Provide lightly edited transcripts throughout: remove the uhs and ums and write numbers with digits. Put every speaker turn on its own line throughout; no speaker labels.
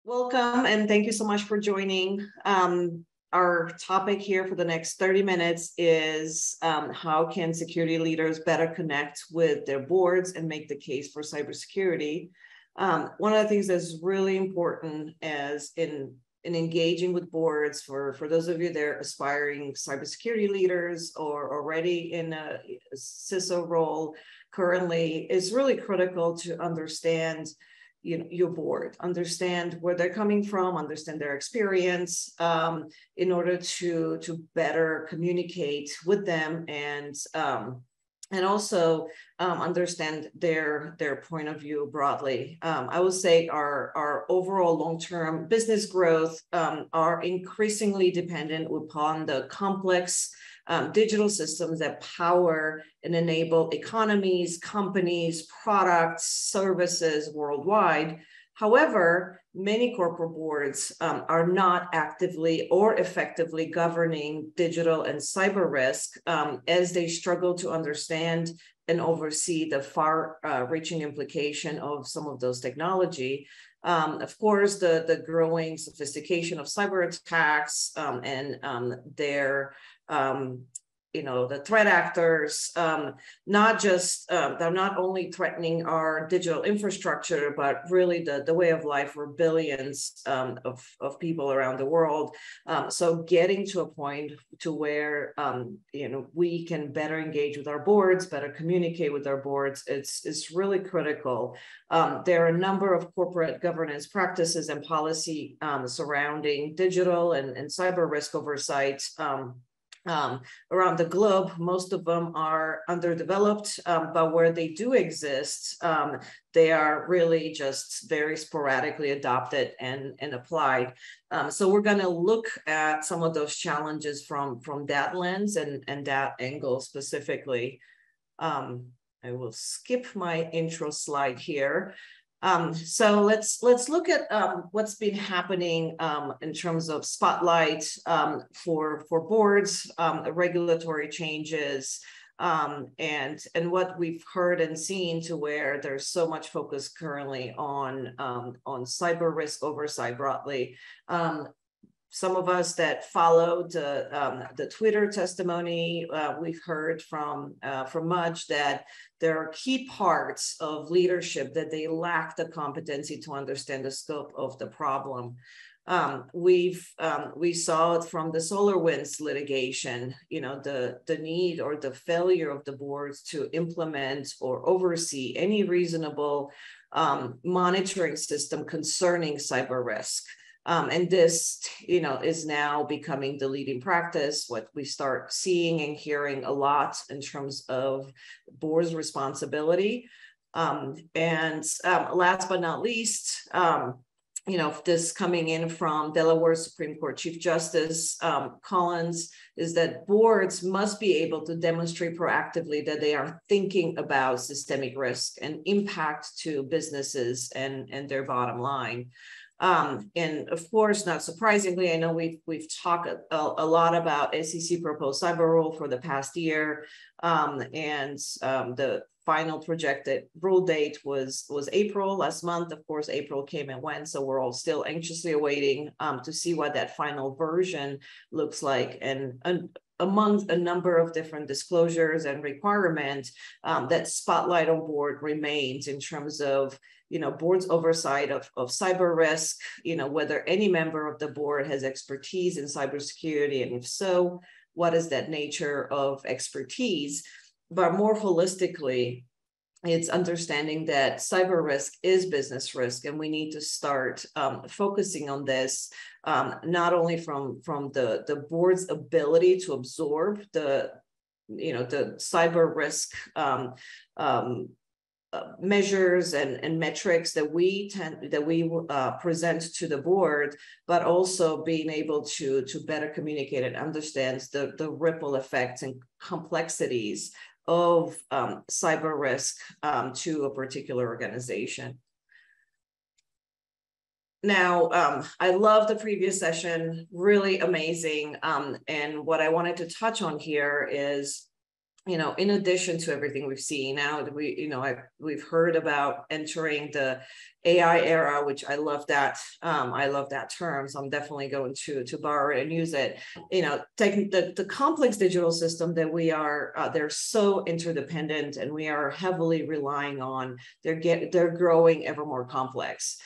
Welcome, and thank you so much for joining. Our topic here for the next 30 minutes is how can security leaders better connect with their boards and make the case for cybersecurity. One of the things that's really important as in engaging with boards for those of you that are aspiring cybersecurity leaders or already in a CISO role currently, is really critical to understand your board, understand where they're coming from, understand their experience in order to better communicate with them and also understand their point of view broadly. I would say our overall long-term business growth are increasingly dependent upon the complex digital systems that power and enable economies, companies, products, services worldwide. However, many corporate boards are not actively or effectively governing digital and cyber risk as they struggle to understand and oversee the far-reaching implication of some of those technology. Of course, the growing sophistication of cyber attacks and their the threat actors, they're not only threatening our digital infrastructure, but really the way of life for billions of people around the world. So getting to a point to where, we can better engage with our boards, better communicate with our boards, it's really critical. There are a number of corporate governance practices and policy surrounding digital and cyber risk oversight around the globe. Most of them are underdeveloped, but where they do exist, they are really just very sporadically adopted and applied. So we're going to look at some of those challenges from that lens and that angle specifically. I will skip my intro slide here. So let's look at what's been happening in terms of spotlight for boards, regulatory changes, and what we've heard and seen to where there's so much focus currently on cyber risk oversight broadly. Some of us that followed the Twitter testimony, we've heard from Mudge that there are key parts of leadership that they lack the competency to understand the scope of the problem. We saw it from the SolarWinds litigation, the need or the failure of the boards to implement or oversee any reasonable monitoring system concerning cyber risk. And this, is now becoming the leading practice, what we start seeing and hearing a lot in terms of boards' responsibility. And last but not least, this coming in from Delaware Supreme Court Chief Justice Collins, is that boards must be able to demonstrate proactively that they are thinking about systemic risk and impact to businesses and their bottom line. And of course, not surprisingly, I know we've talked a lot about SEC proposed cyber rule for the past year, and the final projected rule date was April last month. Of course, April came and went, so we're all still anxiously awaiting to see what that final version looks like. And among a number of different disclosures and requirements, that spotlight on board remains in terms of board's oversight of cyber risk, whether any member of the board has expertise in cybersecurity, and if so, what is that nature of expertise? But more holistically, it's understanding that cyber risk is business risk, and we need to start focusing on this, not only from the board's ability to absorb the cyber risk measures and metrics that we present to the board, but also being able to better communicate and understand the ripple effects and complexities of cyber risk to a particular organization. Now, I love the previous session, really amazing. And what I wanted to touch on here is in addition to everything we've seen now, we've heard about entering the AI era, which I love that. I love that term, so I'm definitely going to borrow it and use it. Taking the complex digital system that we are, they're so interdependent, and we are heavily relying on. They're growing ever more complex.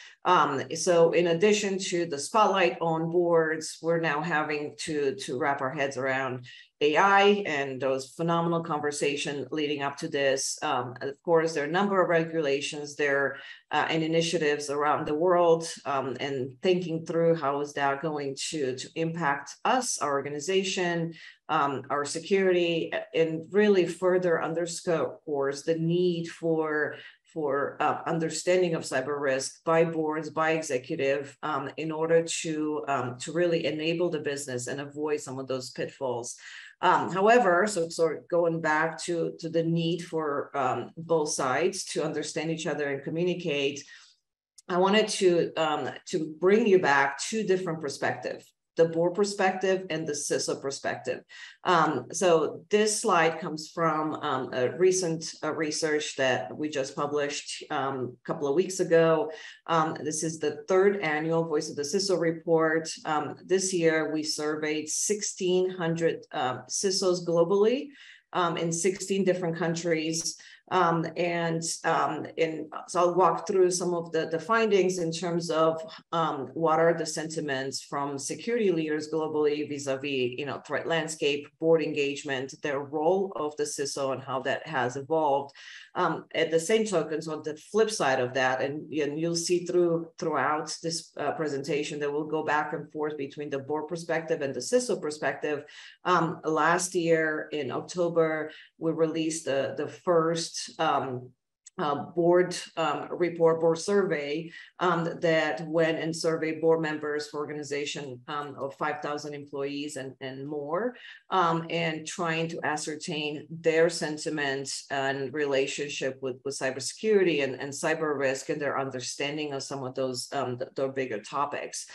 So in addition to the spotlight on boards, we're now having to wrap our heads around AI and those phenomenal conversations leading up to this. Of course, there are a number of regulations there and initiatives around the world, and thinking through how is that going to impact us, our organization, our security, and really further underscores the need for understanding of cyber risk by boards, by executive, in order to really enable the business and avoid some of those pitfalls. However, so sort of going back to the need for both sides to understand each other and communicate, I wanted to bring you back two different perspectives: the board perspective and the CISO perspective. So this slide comes from a recent research that we just published a couple of weeks ago. This is the third annual Voice of the CISO report. This year, we surveyed 1,600 CISOs globally in 16 different countries. So I'll walk through some of the findings in terms of what are the sentiments from security leaders globally vis-a-vis, threat landscape, board engagement, their role of the CISO and how that has evolved. At the same token, so on the flip side of that, and you'll see throughout this presentation that we'll go back and forth between the board perspective and the CISO perspective. Last year in October, we released the first board board survey that went and surveyed board members for organization of 5,000 employees and more, and trying to ascertain their sentiments and relationship with cybersecurity and cyber risk and their understanding of some of those the bigger topics.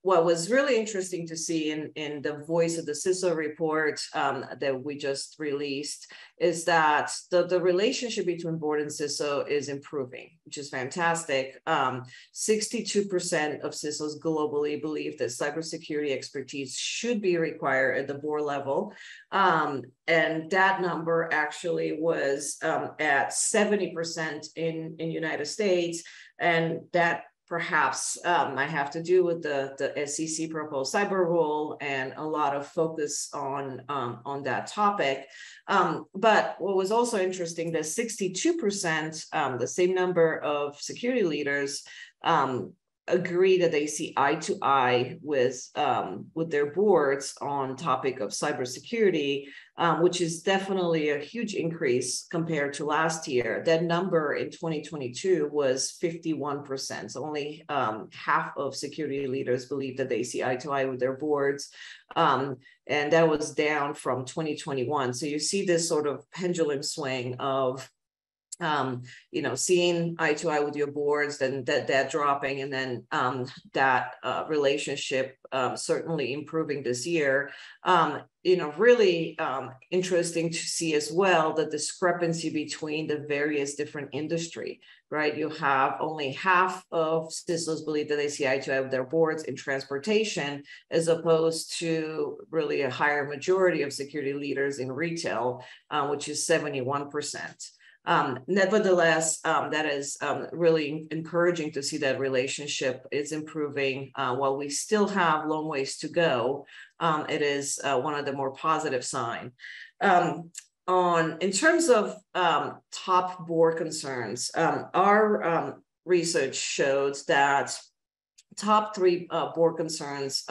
What was really interesting to see in the Voice of the CISO report that we just released is that the relationship between board and CISO is improving, which is fantastic. 62% of CISOs globally believe that cybersecurity expertise should be required at the board level. And that number actually was at 70% in United States. And that perhaps I have to do with the SEC proposed cyber rule and a lot of focus on that topic. But what was also interesting, that 62%, the same number of security leaders, agree that they see eye to eye with their boards on topic of cybersecurity, which is definitely a huge increase compared to last year. That number in 2022 was 51%. So only half of security leaders believe that they see eye to eye with their boards. And that was down from 2021. So you see this sort of pendulum swing of seeing eye to eye with your boards, then that dropping, and then that relationship certainly improving this year. Really interesting to see as well the discrepancy between the various different industry, right? You have only half of CISOs believe that they see eye to eye with their boards in transportation, as opposed to really a higher majority of security leaders in retail, which is 71%. Nevertheless, that is really encouraging to see that relationship is improving. While we still have long ways to go, it is one of the more positive signs. In terms of top board concerns, our research showed that top three board concerns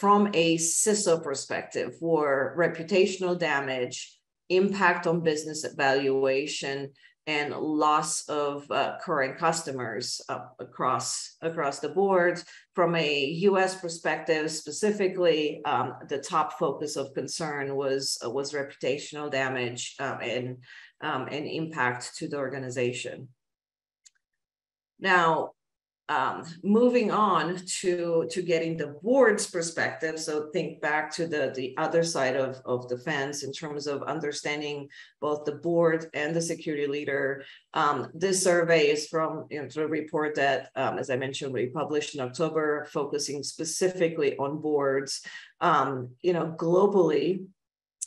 from a CISO perspective were reputational damage, impact on business evaluation, and loss of current customers across the board. From a U.S. perspective, specifically, the top focus of concern was reputational damage and impact to the organization. Now, moving on to getting the board's perspective. So think back to the other side of the fence in terms of understanding both the board and the security leader. This survey is from the report that, as I mentioned, we published in October, focusing specifically on boards. Globally,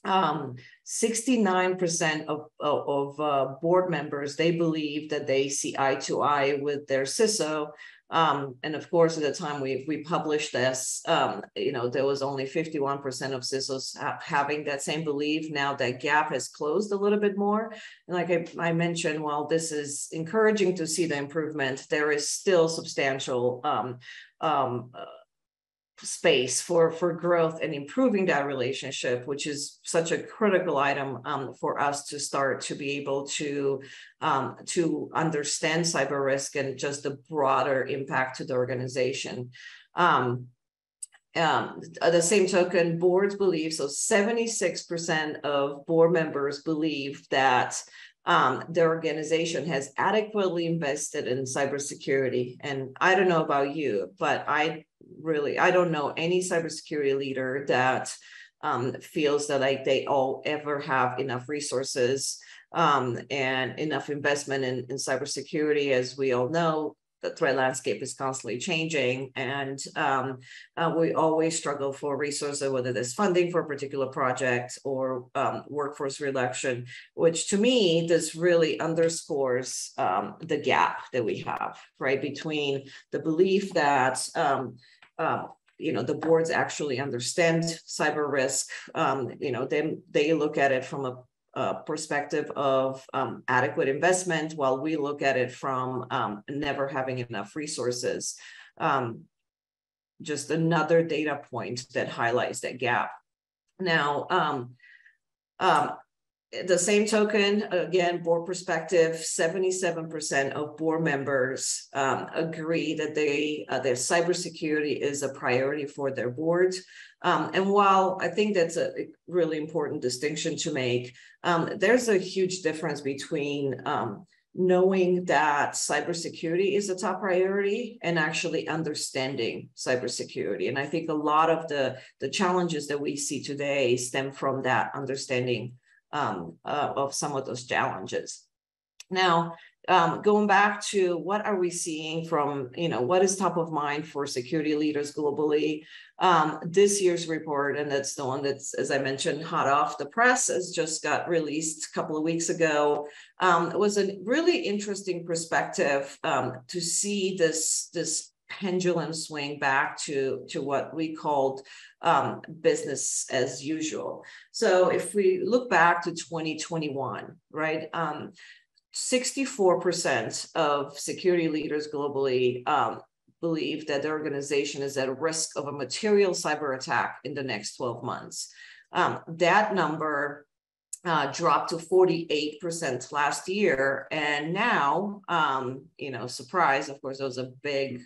69% of board members, they believe that they see eye to eye with their CISO. And of course, at the time we published this, there was only 51% of CISOs having that same belief. Now that gap has closed a little bit more. And like I mentioned, while this is encouraging to see the improvement, there is still substantial space for growth and improving that relationship, which is such a critical item for us to start to be able to understand cyber risk and just the broader impact to the organization. At the same token, boards believe, so 76% of board members believe that their organization has adequately invested in cybersecurity. And I don't know about you, but I don't know any cybersecurity leader that feels that they all ever have enough resources and enough investment in cybersecurity. As we all know, the threat landscape is constantly changing, and we always struggle for resources, whether there's funding for a particular project or workforce reduction, which to me, this really underscores the gap that we have, right, between the belief that the boards actually understand cyber risk. They look at it from a perspective of adequate investment, while we look at it from never having enough resources. Just another data point that highlights that gap. Now, the same token, again, board perspective, 77% of board members agree that their cybersecurity is a priority for their boards. And while I think that's a really important distinction to make, there's a huge difference between knowing that cybersecurity is a top priority and actually understanding cybersecurity. And I think a lot of the challenges that we see today stem from that understanding of some of those challenges. Now, going back to what are we seeing from, what is top of mind for security leaders globally? This year's report, and that's the one that's, as I mentioned, hot off the press, has just got released a couple of weeks ago. It was a really interesting perspective to see this pendulum swing back to what we called business as usual. So if we look back to 2021, right, 64% of security leaders globally believe that their organization is at risk of a material cyber attack in the next 12 months. That number dropped to 48% last year. And now, surprise, of course, there was a big,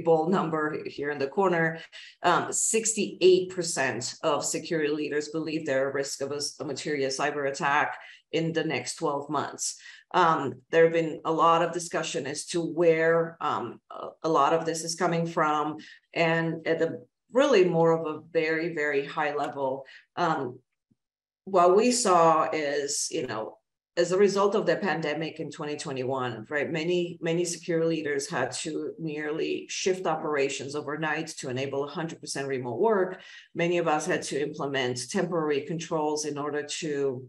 bold number here in the corner. 68% of security leaders believe they're at risk of a material cyber attack in the next 12 months. There have been a lot of discussion as to where a lot of this is coming from. And at the really more of a very, very high level, what we saw is, as a result of the pandemic in 2021, right, many security leaders had to nearly shift operations overnight to enable 100% remote work. Many of us had to implement temporary controls in order to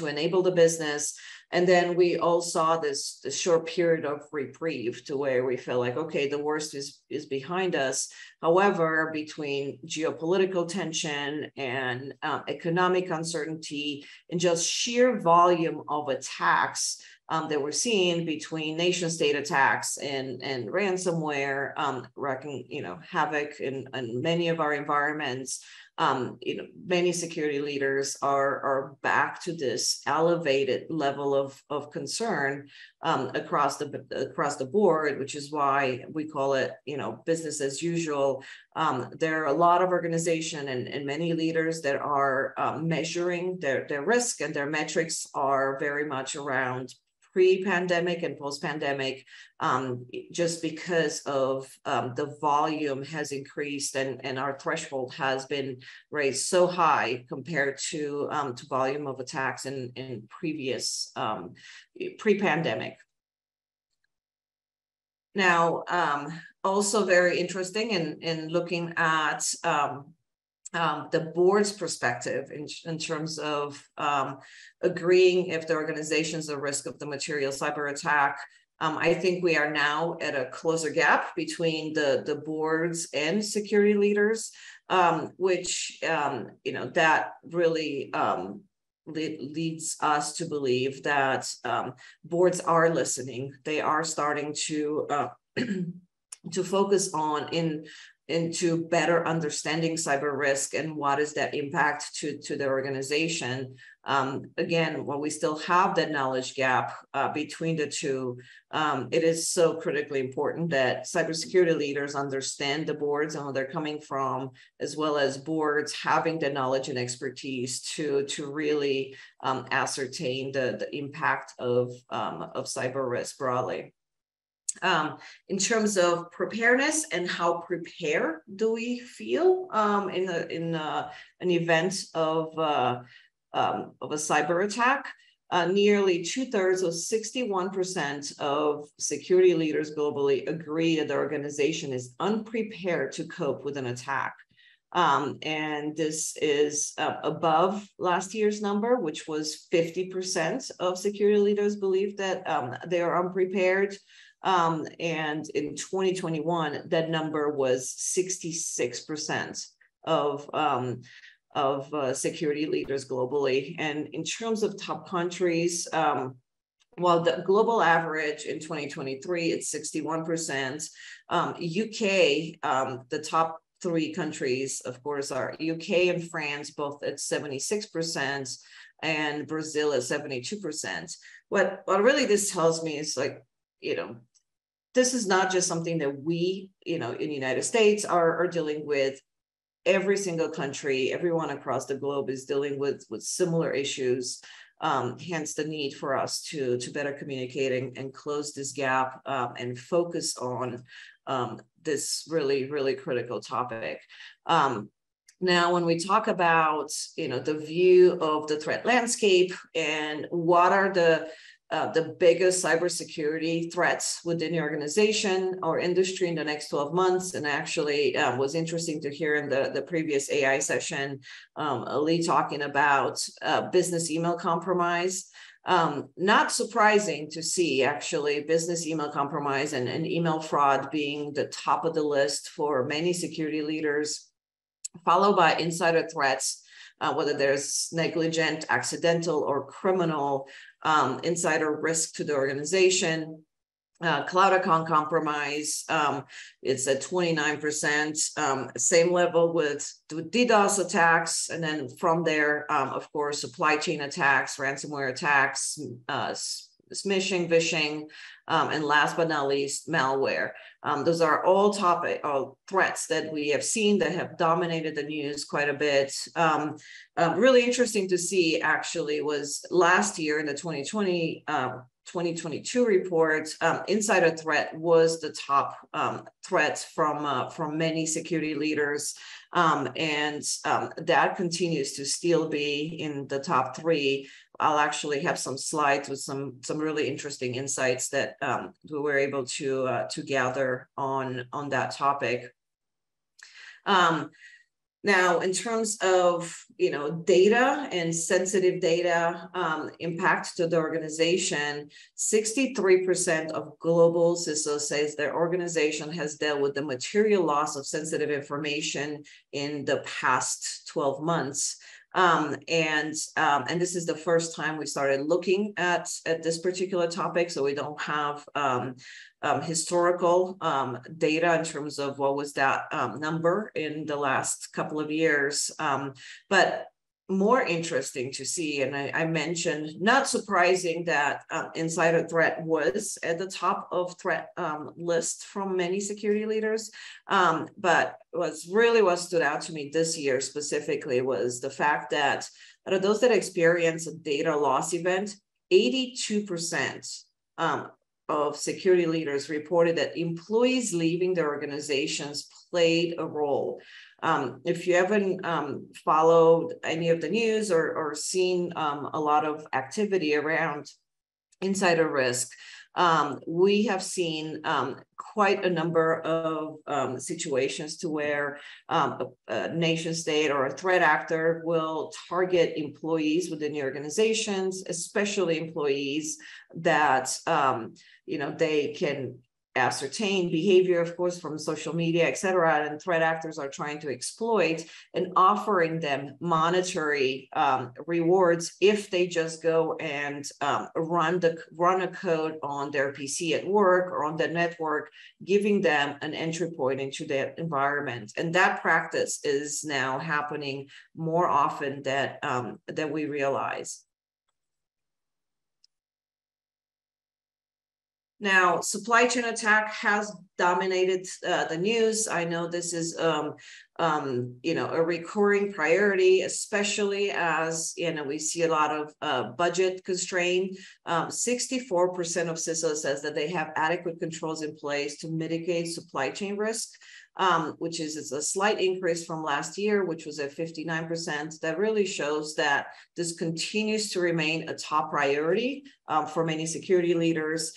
enable the business. And then we all saw this short period of reprieve to where we feel like, okay, the worst is behind us. However, between geopolitical tension and economic uncertainty and just sheer volume of attacks that we're seeing between nation state attacks and ransomware wreaking havoc in many of our environments, many security leaders are back to this elevated level of concern across the board, which is why we call it business as usual. There are a lot of organizations and many leaders that are measuring their risk, and their metrics are very much around pre-pandemic and post-pandemic, just because of the volume has increased and our threshold has been raised so high compared to volume of attacks in previous pre-pandemic. Now, also very interesting in looking at the board's perspective in terms of agreeing if the organization is at risk of the material cyber attack. I think we are now at a closer gap between the boards and security leaders, which, that really leads us to believe that boards are listening. They are starting to focus on into better understanding cyber risk and what is that impact to the organization. Again, while we still have that knowledge gap between the two, it is so critically important that cybersecurity leaders understand the boards and where they're coming from, as well as boards having the knowledge and expertise to really ascertain the impact of cyber risk broadly. In terms of preparedness and how prepared do we feel in an event of a cyber attack? Nearly 2/3 of 61% of security leaders globally agree that the organization is unprepared to cope with an attack. And this is above last year's number, which was 50% of security leaders believe that they are unprepared. And in 2021, that number was 66% of security leaders globally. And in terms of top countries, while the global average in 2023, it's 61%, UK, the top 3 countries, of course, are UK and France, both at 76%, and Brazil at 72%. What really this tells me is this is not just something that we, in the United States are dealing with. Every single country, everyone across the globe is dealing with similar issues. Hence the need for us to better communicate and close this gap and focus on this really, really critical topic. Now, when we talk about, the view of the threat landscape and what are the biggest cybersecurity threats within the organization or industry in the next 12 months. And actually was interesting to hear in the previous AI session, Ali talking about business email compromise. Not surprising to see actually business email compromise and email fraud being the top of the list for many security leaders, followed by insider threats, whether there's negligent, accidental, or criminal insider risk to the organization. Cloud account compromise, it's at 29%, same level with DDoS attacks. And then from there, of course, supply chain attacks, ransomware attacks, smishing, phishing, and last but not least, malware. Those are all threats that we have seen that have dominated the news quite a bit. Really interesting to see actually was last year in the 2022 report, insider threat was the top threat from many security leaders. And that continues to still be in the top 3. I'll actually have some slides with some really interesting insights that we were able to gather on that topic. Now, in terms of data and sensitive data impact to the organization, 63% of global CISOs says their organization has dealt with the material loss of sensitive information in the past 12 months. And this is the first time we started looking at this particular topic, so we don't have historical data in terms of what was that number in the last couple of years. But more interesting to see, and I mentioned, not surprising that insider threat was at the top of threat list from many security leaders. But what stood out to me this year specifically was the fact that out of those that experience a data loss event, 82% of security leaders reported that employees leaving their organizations played a role. If you haven't followed any of the news or seen a lot of activity around insider risk, we have seen quite a number of situations to where a nation state or a threat actor will target employees within the organizations, especially employees that they can ascertain behavior, of course, from social media, et cetera, and threat actors are trying to exploit and offering them monetary rewards if they just go and run a code on their PC at work or on the network, giving them an entry point into that environment. And that practice is now happening more often than we realize. Now, supply chain attack has dominated the news. I know this is, a recurring priority, especially as we see a lot of budget constraint. 64% of CISOs says that they have adequate controls in place to mitigate supply chain risk, which is a slight increase from last year, which was at 59%. That really shows that this continues to remain a top priority for many security leaders.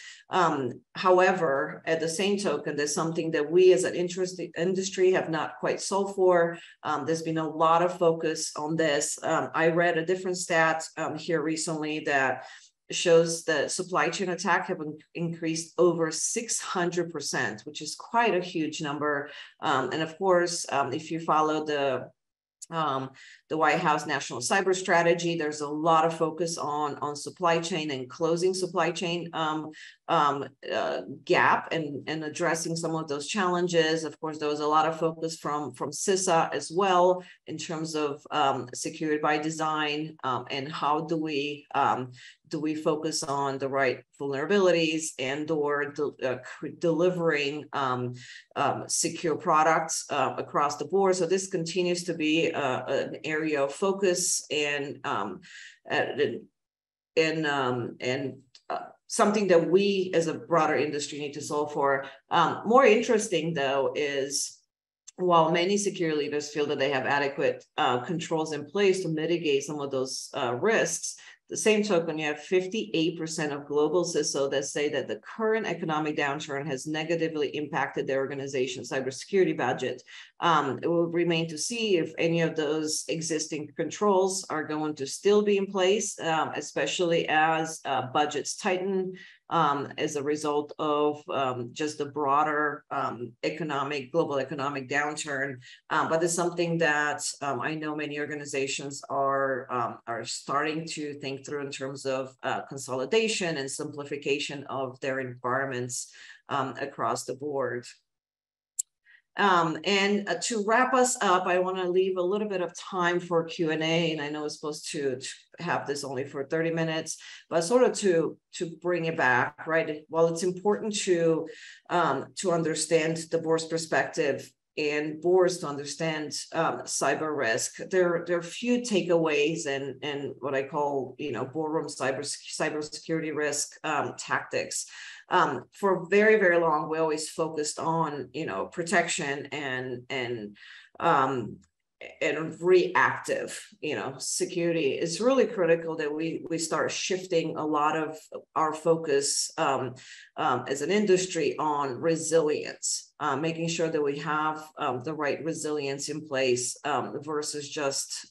However, at the same token, there's something that we as an industry have not quite solved for. There's been a lot of focus on this. I read a different stat here recently that shows that supply chain attack have increased over 600%, which is quite a huge number. And of course, if you follow the White House National Cyber Strategy, there's a lot of focus on supply chain and closing supply chain gap and addressing some of those challenges. Of course, there was a lot of focus from CISA as well in terms of security by design and how do we focus on the right vulnerabilities and or delivering secure products across the board. So this continues to be an area of focus and something that we as a broader industry need to solve for. More interesting though is while many security leaders feel that they have adequate controls in place to mitigate some of those risks, the same token, you have 58% of global CISO that say that the current economic downturn has negatively impacted their organization's cybersecurity budget. It will remain to see if any of those existing controls are going to still be in place, especially as budgets tighten as a result of just the broader global economic downturn. But it's something that I know many organizations are starting to think through in terms of consolidation and simplification of their environments across the board. And to wrap us up, I want to leave a little bit of time for Q&A, and I know it's supposed to have this only for 30 minutes, but sort of to bring it back, right? While it's important to understand the board's perspective and boards to understand cyber risk, there are a few takeaways and what I call, boardroom cybersecurity risk tactics. For very, very long, we always focused on, protection and reactive, security. It's really critical that we start shifting a lot of our focus as an industry on resilience, making sure that we have the right resilience in place versus just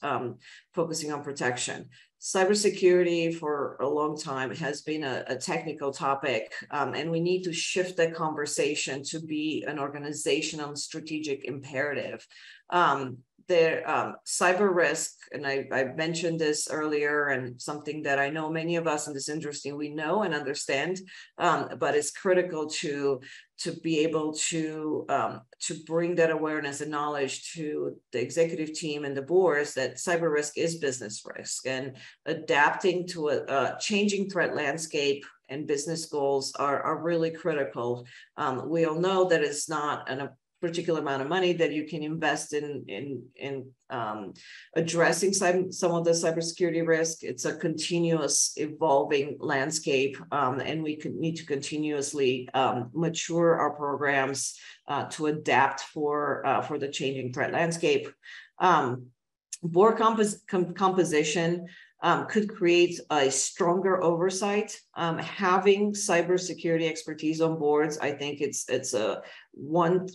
focusing on protection. Cybersecurity for a long time has been a technical topic, and we need to shift the conversation to be an organizational strategic imperative. Cyber risk, and I mentioned this earlier, and something that I know many of us in this industry, we know and understand, but it's critical to be able to bring that awareness and knowledge to the executive team and the boards that cyber risk is business risk, and adapting to a changing threat landscape and business goals are really critical. We all know that it's not particular amount of money that you can invest in addressing some of the cybersecurity risk. It's a continuous evolving landscape, and we need to continuously mature our programs to adapt for the changing threat landscape. Board composition could create a stronger oversight. Having cybersecurity expertise on boards, I think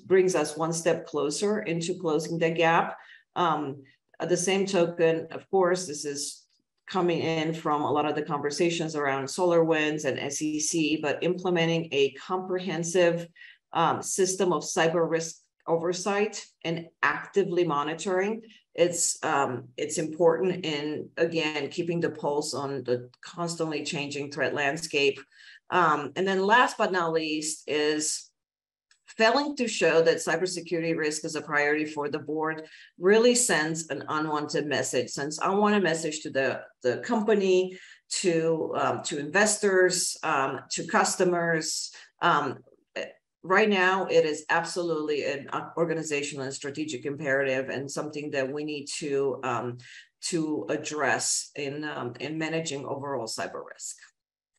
brings us one step closer into closing the gap. At the same token, of course, this is coming in from a lot of the conversations around SolarWinds and SEC, but implementing a comprehensive system of cyber risk oversight and actively monitoring. It's important in, again, keeping the pulse on the constantly changing threat landscape. And then last but not least is failing to show that cybersecurity risk is a priority for the board really sends an unwanted message, sends unwanted message to the company, to investors, to customers. Right now, it is absolutely an organizational and strategic imperative, and something that we need to address in managing overall cyber risk.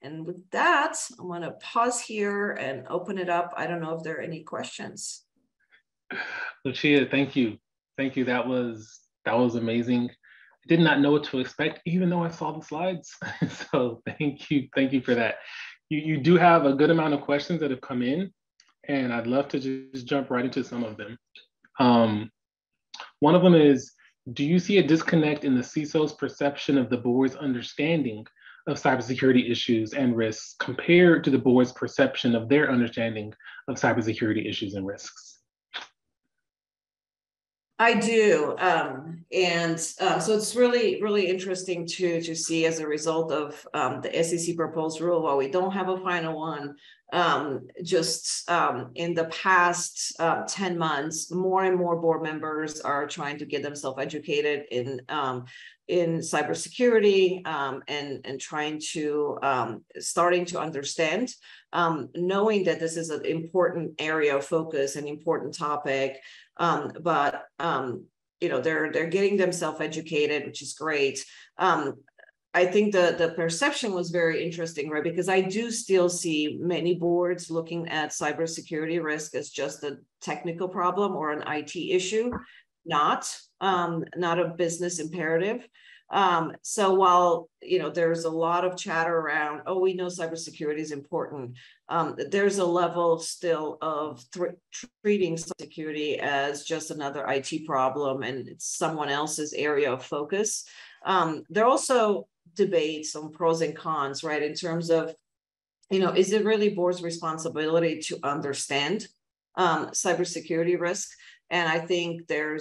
And with that, I'm going to pause here and open it up. I don't know if there are any questions.
Lucia, thank you. Thank you. That was amazing. I did not know what to expect, even though I saw the slides. So thank you for that. You do have a good amount of questions that have come in, and I'd love to just jump right into some of them. One of them is, do you see a disconnect in the CISO's perception of the board's understanding of cybersecurity issues and risks compared to the board's perception of their understanding of cybersecurity issues and risks?
I do, so it's really interesting to see, as a result of the SEC proposed rule, while we don't have a final one, in the past 10 months, more and more board members are trying to get themselves educated in cybersecurity, and trying to starting to understand, knowing that this is an important area of focus, an important topic. But they're getting themselves educated, which is great. I think the perception was very interesting, right? Because I do still see many boards looking at cybersecurity risk as just a technical problem or an IT issue, not a business imperative. So while there's a lot of chatter around, oh, we know cybersecurity is important, there's a level still of treating cybersecurity as just another IT problem, and it's someone else's area of focus. There are also debates on pros and cons, right? In terms of, is it really board's responsibility to understand cybersecurity risk? And I think there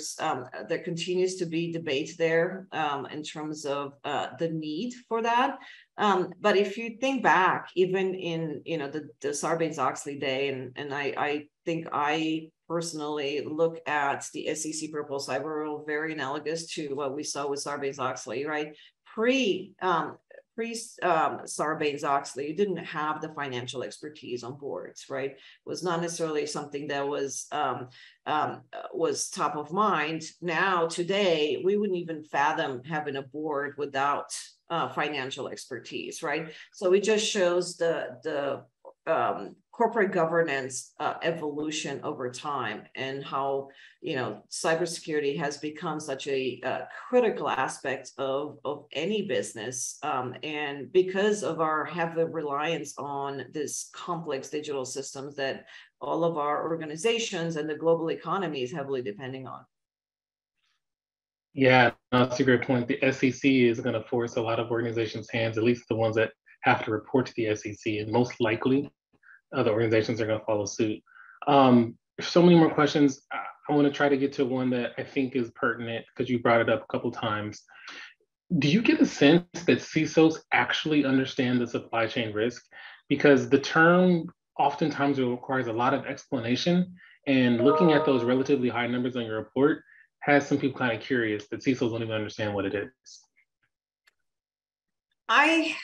continues to be debate there in terms of the need for that. But if you think back, even in the Sarbanes-Oxley day, and I think I personally look at the SEC proposed cyber rule very analogous to what we saw with Sarbanes-Oxley, right? Pre Sarbanes-Oxley, you didn't have the financial expertise on boards, right? It was not necessarily something that was top of mind. Now, today, we wouldn't even fathom having a board without financial expertise, right? So it just shows the corporate governance evolution over time, and how cybersecurity has become such a critical aspect of any business, and because of our heavy reliance on this complex digital systems that all of our organizations and the global economy is heavily depending on.
Yeah, that's a great point. The SEC is going to force a lot of organizations' hands, at least the ones that have to report to the SEC, and most likely other organizations are going to follow suit. So many more questions. I want to try to get to one that I think is pertinent because you brought it up a couple times. Do you get a sense that CISOs actually understand the supply chain risk? Because the term oftentimes requires a lot of explanation, and looking at those relatively high numbers on your report has some people kind of curious that CISOs don't even understand what it is.
I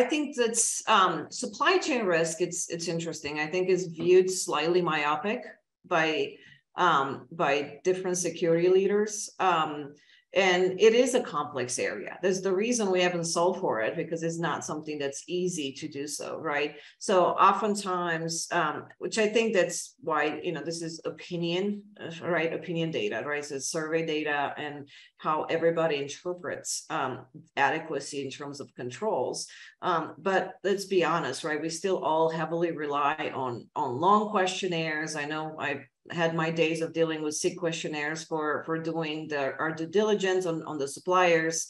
think that's supply chain risk. It's interesting. I think is viewed slightly myopic by by different security leaders. And it is a complex area. There's the reason we haven't solved for it, because it's not something that's easy to do so, right? So oftentimes, which I think that's why, this is opinion, right? Opinion data, right? So it's survey data and how everybody interprets adequacy in terms of controls. But let's be honest, right? We still all heavily rely on long questionnaires. I know I've had my days of dealing with SIG questionnaires for doing our due diligence on the suppliers.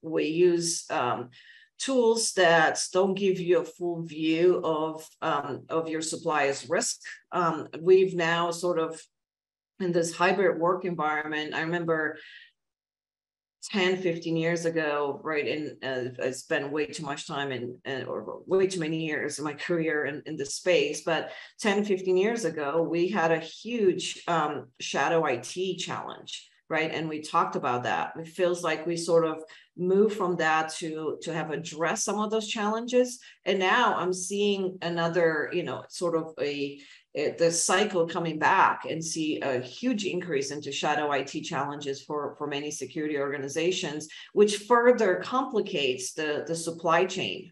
We use tools that don't give you a full view of your supplier's risk. We've now sort of, in this hybrid work environment, I remember 10, 15 years ago, right? And I spent way too much time or way too many years in my career in this space. But 10, 15 years ago, we had a huge shadow IT challenge, right? And we talked about that. It feels like we sort of moved from that to have addressed some of those challenges. And now I'm seeing another, sort of the cycle coming back, and see a huge increase into shadow IT challenges for many security organizations, which further complicates the supply chain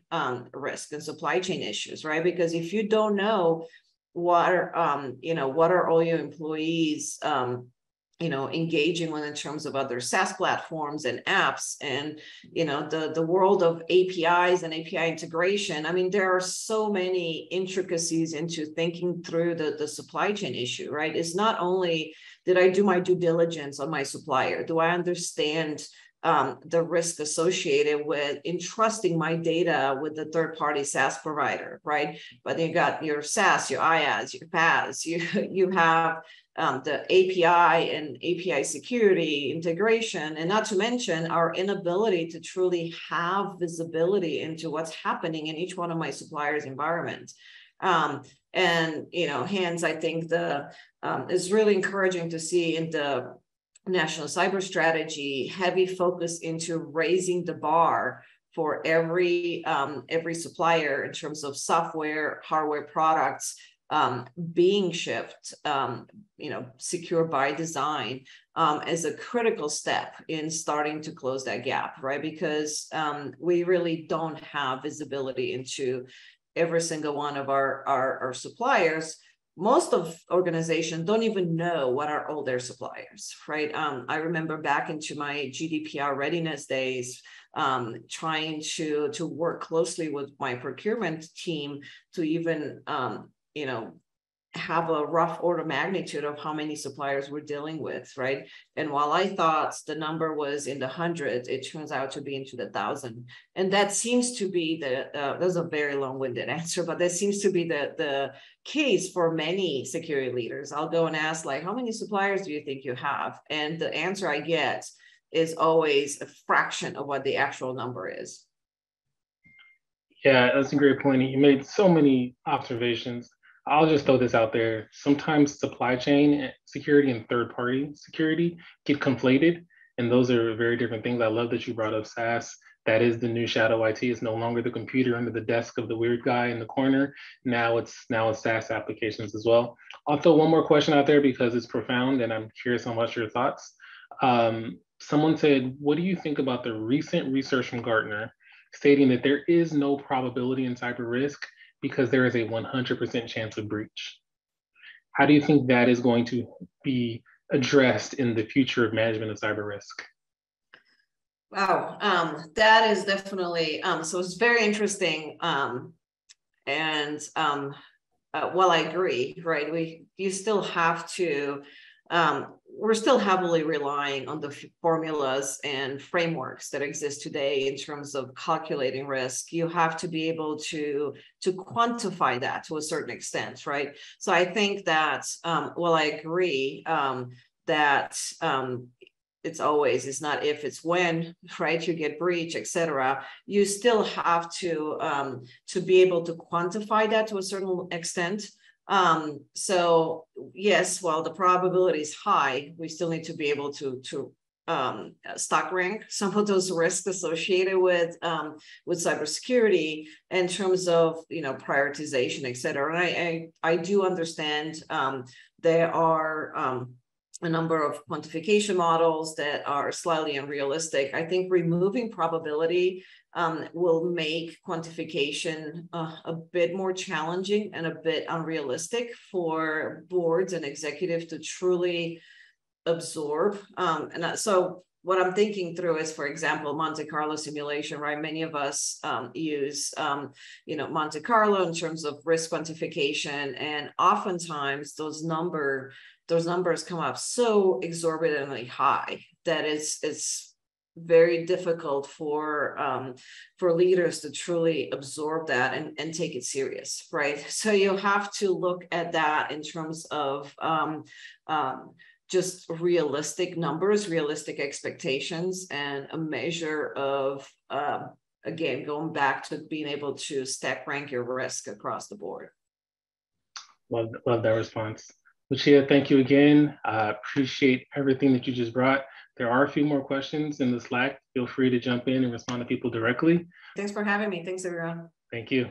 risk and supply chain issues, right? Because if you don't know what are all your employees engaging with in terms of other SaaS platforms and apps, and the world of APIs and API integration. I mean, there are so many intricacies into thinking through the supply chain issue, right? It's not only did I do my due diligence on my supplier, do I understand the risk associated with entrusting my data with the third-party SaaS provider, right? But you got your SaaS, your IaaS, your PaaS, you have the API and API security integration, and not to mention our inability to truly have visibility into what's happening in each one of my suppliers' environments. Hence, I think it's really encouraging to see in the National Cyber Strategy heavy focus into raising the bar for every supplier in terms of software, hardware products being shipped, secure by design, as a critical step in starting to close that gap, right? Because we really don't have visibility into every single one of our suppliers. Most of organizations don't even know what are all their suppliers, right? I remember back into my GDPR readiness days, trying to work closely with my procurement team to even, have a rough order of magnitude of how many suppliers we're dealing with, right? And while I thought the number was in the hundreds, it turns out to be into the 1,000. And that seems to be that's a very long-winded answer, but that seems to be the case for many security leaders. I'll go and ask, like, how many suppliers do you think you have? And the answer I get is always a fraction of what the actual number is.
Yeah, that's a great point. You made so many observations. I'll just throw this out there. Sometimes supply chain security and third-party security get conflated, and those are very different things. I love that you brought up SaaS. That is the new shadow IT. It's no longer the computer under the desk of the weird guy in the corner. Now it's SaaS applications as well. I'll throw one more question out there because it's profound, and I'm curious on what's your thoughts. Someone said, what do you think about the recent research from Gartner stating that there is no probability in cyber risk because there is a 100% chance of breach? How do you think that is going to be addressed in the future of management of cyber risk?
Wow, that is definitely, so it's very interesting. Well, I agree, right? You still have to, we're still heavily relying on the formulas and frameworks that exist today in terms of calculating risk. You have to be able to quantify that to a certain extent, right? So I think that, well, I agree that it's not if, it's when, right? You get breach, et cetera. You still have to be able to quantify that to a certain extent. So yes, while the probability is high, we still need to be able to stock rank some of those risks associated with cybersecurity in terms of, you know, prioritization, et cetera. And I do understand there are a number of quantification models that are slightly unrealistic. I think removing probability will make quantification a bit more challenging and a bit unrealistic for boards and executives to truly absorb. So what I'm thinking through is, for example, Monte Carlo simulation, right? Many of us use, you know, Monte Carlo in terms of risk quantification, and oftentimes those numbers come up so exorbitantly high that it's very difficult for leaders to truly absorb that and take it serious, right? So you have to look at that in terms of just realistic numbers, realistic expectations, and a measure of, again, going back to being able to stack rank your risk across the board.
Love that response. Lucia, thank you again. I appreciate everything that you just brought. There are a few more questions in the Slack. Feel free to jump in and respond to people directly.
Thanks for having me. Thanks, everyone.
Thank you.